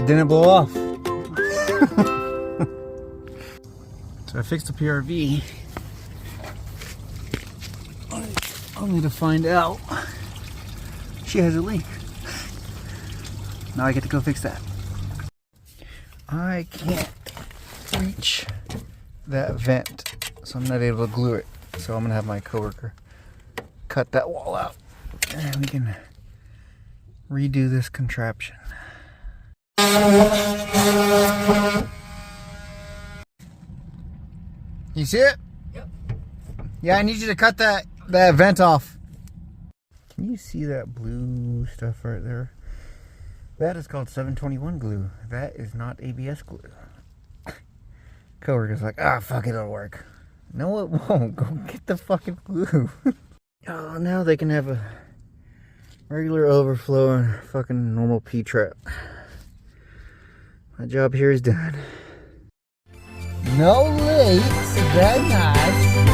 It didn't blow off. So I fixed the PRV. Only to find out she has a leak. Now I get to go fix that. I can't reach that vent, so I'm not able to glue it. So I'm gonna have my coworker cut that wall out, and we can redo this contraption. You see it? Yep. Yeah, I need you to cut that vent off. Can you see that blue stuff right there? That is called 721 glue. That is not ABS glue. Coworker's like, fuck it, it'll work. No, it won't. Go get the fucking glue. Oh, now they can have a regular overflow and fucking normal P-trap. My job here is done. No leaks. Very nice.